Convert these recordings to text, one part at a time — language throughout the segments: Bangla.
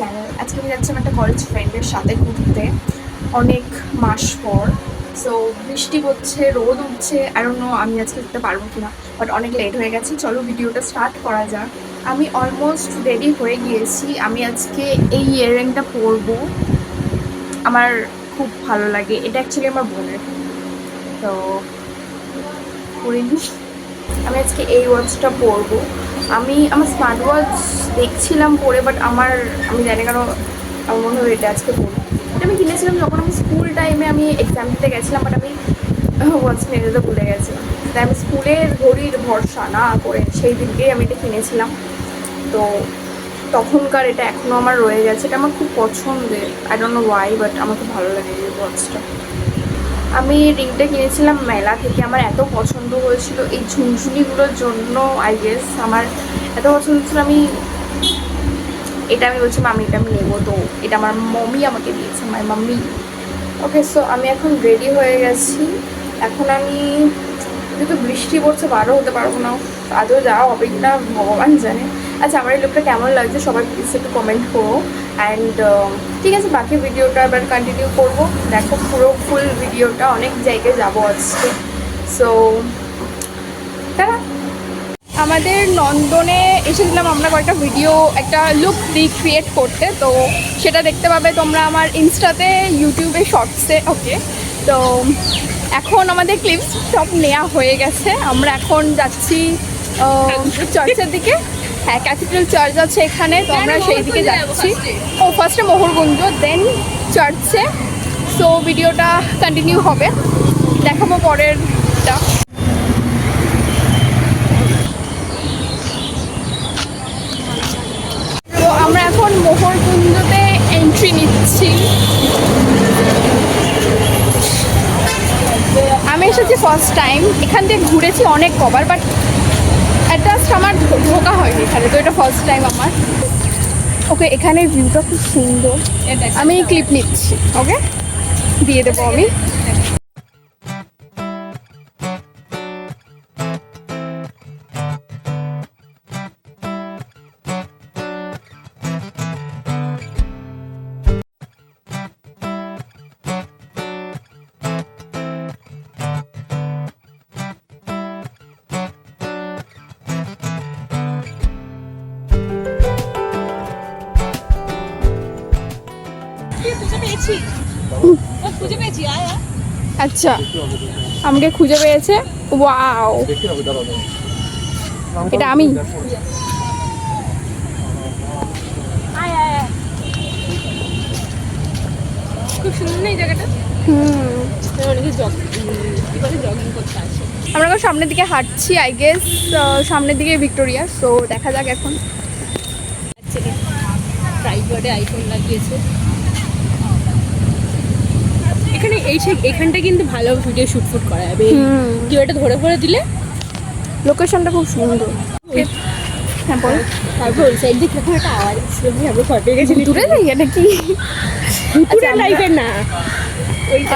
চ্যানেল। আজকে আমি যাচ্ছিলাম একটা কলেজ ফ্রেন্ডের সাথে ঘুরতে অনেক মাস পর। সো বৃষ্টি হচ্ছে, রোদ উঠছে, আই ডোন্ট নো আমি আজকে যেতে পারবো কিনা, বাট অনেক লেট হয়ে গেছে। চলো ভিডিওটা স্টার্ট করা যাক। আমি অলমোস্ট রেডি হয়ে গিয়েছি। আমি আজকে এই ইয়াররিংটা পরবো, আমার খুব ভালো লাগে। এটা অ্যাকচুয়ালি আমার বোনের, তো পরিনি। আমি আজকে এই ওয়াচটা পরবো। আমি আমার স্মার্ট ওয়াচ দেখছিলাম পরে, বাট আমি জানি কেন আমার মনে হয় এটা আজকে পরবো। এটা আমি কিনেছিলাম যখন আমি স্কুল টাইমে আমি এক্সাম দিতে গেছিলাম, বাট আমি ওয়াচ নিয়ে যেতে ভুলে গেছিলাম। তাই আমি স্কুলের ঘড়ির ভরসা না করে সেই দিনকেই আমি এটা কিনেছিলাম। তো তখনকার এটা এখনও আমার রয়ে গেছে। এটা আমার খুব পছন্দের, I don't know Y, but আমার খুব ভালো লাগে এই ওয়াচটা। আমি রিংটা কিনেছিলাম মেলা থেকে। আমার এত পছন্দ হয়েছিল এই ঝুনঝুনিগুলোর জন্য, আই গেস আমার এত পছন্দ ছিল। আমি বলছিলাম এটা আমি নেবো। তো এটা আমার মম্মি আমাকে দিয়েছে, মাই মাম্মি। ওকে, সো আমি এখন রেডি হয়ে গেছি। এখন আমি যেহেতু বৃষ্টি পড়ছে বারো হতে পারবো না, আদৌ যাওয়া হবে কিনা ভগবান জানে। আচ্ছা, আমার এই লুকটা কেমন লাগছে সবাই প্লিজ একটু কমেন্ট করো। অ্যান্ড ঠিক আছে, বাকি ভিডিওটা এবার কন্টিনিউ করবো। দেখো পুরো ফুল ভিডিওটা, অনেক জায়গায় যাবো আজকে। সো তারা আমাদের নন্দনে এসেছিলাম আমরা কয়েকটা ভিডিও, একটা লুক রিক্রিয়েট করতে। তো সেটা দেখতে পাবে তোমরা আমার ইনস্টাতে, ইউটিউবে, শর্টসে। ওকে, তো এখন আমাদের ক্লিপস সব নেওয়া হয়ে গেছে। আমরা এখন যাচ্ছি চার্চের দিকে। হ্যাঁ, ক্যাথিড্রাল চার্চ আছে এখানে, তো আমরা সেই দিকে যাচ্ছি। ফার্স্টে মোহরগুঞ্জ, দেন চার্চে। সো ভিডিওটা কন্টিনিউ হবে, দেখাবো পরেরটা। তো আমরা এখন মোহরকুঞ্জতে এন্ট্রি নিচ্ছি। আমি এসেছি ফার্স্ট টাইম, এখান থেকে ঘুরেছি অনেক কবার, বাট অ্যাটলাস্ট আমার ঢোকা হয়নি এখানে। তো এটা ফার্স্ট টাইম আমার। ওকে, এখানের ভিউটা খুব সুন্দর। আমি ক্লিপ নিচ্ছি, ওকে দিয়ে দেবো আমি। আচ্ছা, আমাকে খুঁজে পেয়েছে। ওয়াও, এটা আমি। খুব সুন্দর না এই জায়গাটা? আমরা এখন সামনের দিকে হাঁটছি, আই গেস সামনের দিকে ভিক্টোরিয়া। সো দেখা যাক এখন। ট্রাইপডে আইফোন লাগিয়েছে এখানে। এখানটা কিন্তু ভালো ভিডিও শুট করা যাবে। কেউ এটা ধরে ধরে দিলে লোকেশনটা খুব সুন্দর। হ্যাঁ বল। তারপর ওই সাইড দিয়ে কিরকম একটা আওয়াজ আসছে, আমি ফটো গেছি দূরে নেই এটা কি ভুতুরে টাইপের না?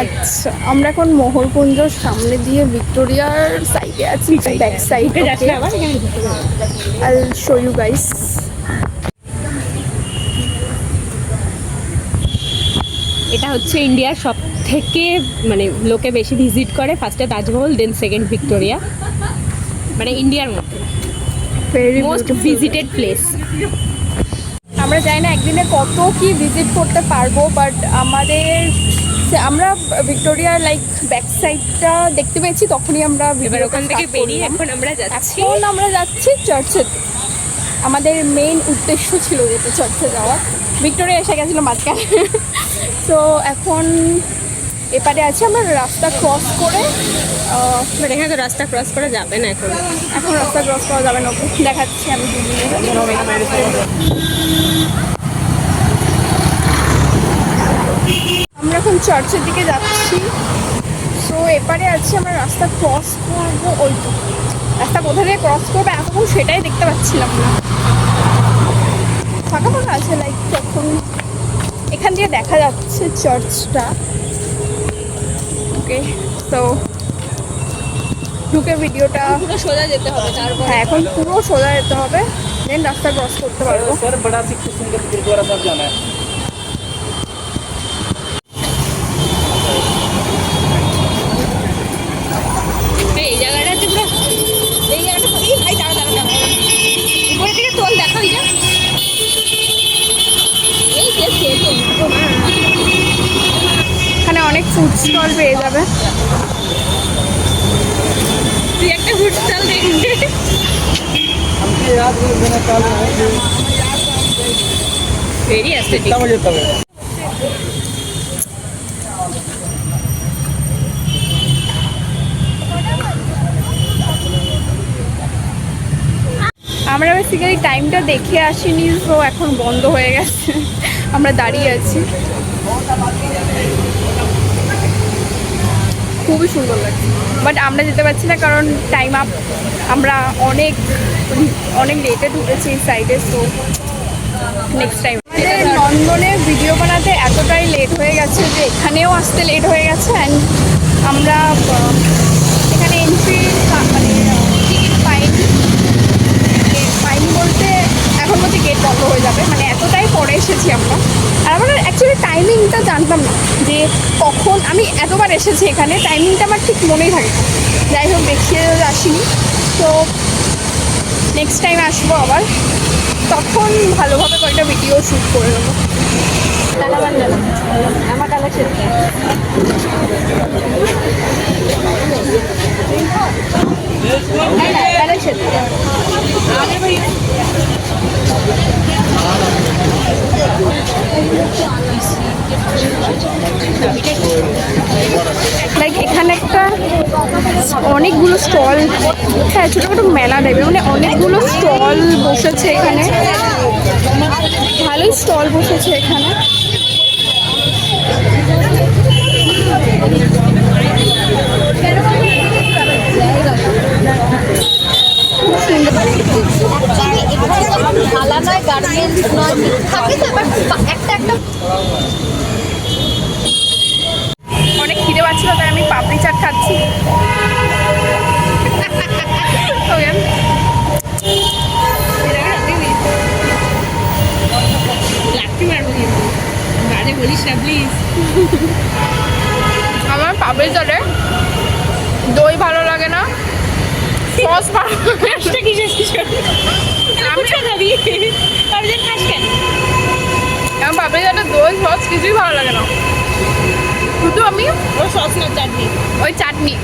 আচ্ছা, আমরা এখন মোহরকুঞ্জর সামনে দিয়ে ভিক্টোরিয়ার সাইডে আছি, ব্যাক সাইডে যাচ্ছি। আবার এখানে I will show you guys. এটা হচ্ছে ইন্ডিয়ার সব থেকে মানে লোকে বেশি ভিজিট করে। ফার্স্টে তাজমহল, দেন সেকেন্ড ভিক্টোরিয়া, মানে ইন্ডিয়ার মধ্যে মোস্ট ভিজিটেড প্লেস। আমরা জানি না একদিনে কত কি ভিজিট করতে পারবো, বাট আমরা ভিক্টোরিয়ার লাইক ব্যাক সাইডটা দেখতে পেয়েছি, তখনই আমরা ওখান থেকে বেরিয়ে এখন আমরা যাচ্ছি চার্চের। আমাদের মেইন উদ্দেশ্য ছিল যেটা চার্চে যাওয়া। ভিক্টোরিয়া এসে গেছিলো মাঝখানে। তো এখন এপারে আছে, আমরা রাস্তা ক্রস করে। এখানে তো রাস্তা ক্রস করা যাবে না এখন রাস্তা ক্রস করা যাবে না। দেখাচ্ছি আমি আমরা এখন চার্চের দিকে যাচ্ছি। সো এপারে আছে, আমরা রাস্তা ক্রস করবো। ওই তো রাস্তা কোথা থেকে ক্রস করবো এখন সেটাই দেখতে পাচ্ছিলাম না। ফাঁকা ফাঁকা আছে, লাইক যখন এখান দিয়ে দেখা যাচ্ছে চার্চটা। ওকে, তো ঢুকে ভিডিওটা পুরো সোজা যেতে হবে। হ্যাঁ, এখন পুরো সোজা যেতে হবে। দেন রাস্তা ক্রস করতে পারবো। सर बड़ा सिख सिंगर गुरुद्वारा साहब जाना है। এই জায়গাটাতে পুরো এই জায়গাটা এই ভাই দাঁড়া দাঁড়া দাঁড়া উপরে থেকে তোল দেখা হই যা এই যে সেটা এখানে অনেক ফুড স্টল পেয়ে যাবে। তুই একটা ফুড স্টল দেখবি हमके याद नहीं देना चालू है ভেরি অ্যাস্থেটিক। कितना बजे तक है? আমরা বেসিক্যালি টাইমটা দেখে আসিনি, তো এখন বন্ধ হয়ে গেছে, আমরা দাঁড়িয়ে আছি। খুবই সুন্দর লাগছে, বাট আমরা যেতে পারছি না কারণ টাইম আপ, আমরা অনেক অনেক লেটে ঢুকেছি এই সাইডে। সো নেক্সট টাইম আমাদের লন্ডনে ভিডিও বানাতে এতটাই লেট হয়ে গেছে যে এখানেও আসতে লেট হয়ে গেছে। অ্যান্ড আমরা এখানে এন্ট্রি মানে টিকিট পাইনি বলতে এখন বলছি গেট বন্ধ হয়ে যাবে, মানে এতটাই পরে এসেছি আমরা। আর আমরা অ্যাকচুয়ালি টাইমিংটা জানতাম না যে কখন, আমি এতবার এসেছি এখানে, টাইমিংটা আমার ঠিক মনেই থাকে না। যাই হোক দেখিয়ে আসিনি, তো নেক্সট টাইম আসবো আবার, তখন ভালোভাবে কয়েকটা ভিডিও শ্যুট করে নেবো। আমার কালেকশন লাইক এখানে একটা অনেকগুলো স্টল, হ্যাঁ ছোটো ছোটো মেলা দেবে, মানে অনেকগুলো স্টল বসেছে এখানে, ভালোই স্টল বসেছে এখানে। ভালো নয়, গার্মেন্টস নয়, থাকে তো এবার একটা একটা অনেক খিদে পাচ্ছিল, তাই আমি পাপড়ি চাট খাচ্ছি। বলিস না প্লিজ। আমার পাপড়ি চাটে দই ভালো লাগে না, সস ভালো লাগে না। কি আমি খাবি আমি যে খাস কেন? আমার পাপড়ি চাটে দই সস কিছুই ভালো লাগে না, শুধু আমি ও সস না চাটনি, ওই চাটনি,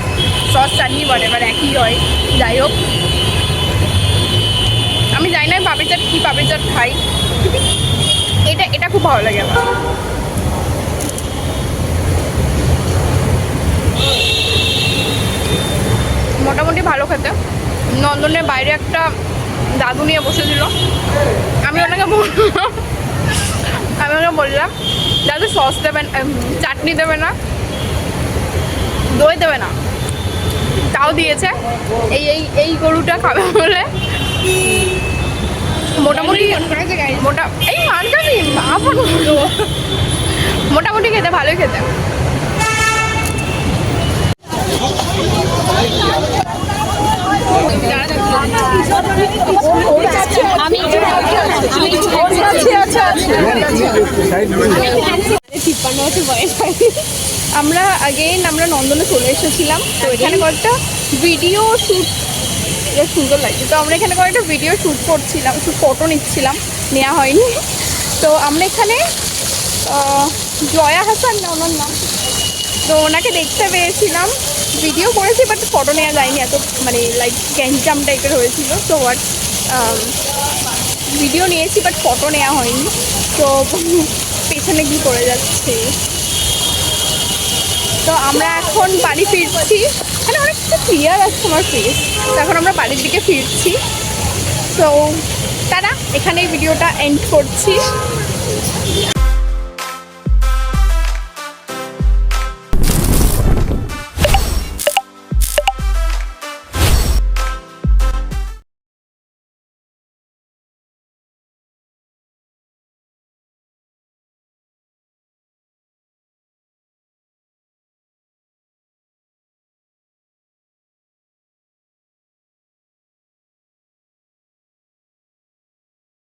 সস চাটনি বলে, এবার একই হয়। যাই হোক, আমি জানি না পাপড়ি চাট কী পাপড়ি চাট খাই, এটা এটা খুব ভালো লাগে আমার। মোটামুটি ভালো খেতে। নন্দনের বাইরে একটা দাদু নিয়ে বসেছিল, আমি ওনাকে বললাম দাদু সস দেবেন, চাটনি দেবে না, দই দেবে না, তাও দিয়েছে। এই এই এই গরুটা খাবে বলে মোটামুটি এই মান খাবি মোটামুটি খেতে ভালোই খেতে। আমরা আমরা নন্দনে চলে এসেছিলাম, তো এখানে কয়েকটা ভিডিও শ্যুট, বেশ সুন্দর লাগছে, তো আমরা এখানে কয়েকটা ভিডিও শ্যুট করছিলাম, ফটো নিচ্ছিলাম, নেওয়া হয়নি। তো আমরা এখানে জয়া হাসান না ওনার নাম, তো ওনাকে দেখতে পেয়েছিলাম, ভিডিও করেছি বাট ফটো নেওয়া যায়নি, এত মানে লাইক গ্যাঞ্জাম টাইপের হয়েছিল। তো বাট ভিডিও নিয়েছি বাট ফটো নেওয়া হয়নি। তো পেছনে কি করে যাচ্ছে, তো আমরা এখন বাড়ি ফিরছি, মানে অনেকটা ক্লিয়ার আসছে আমার ফেস। তো এখন আমরা বাড়ির দিকে ফিরছি। তো তারা এখানেই ভিডিওটা এন্ড করছি।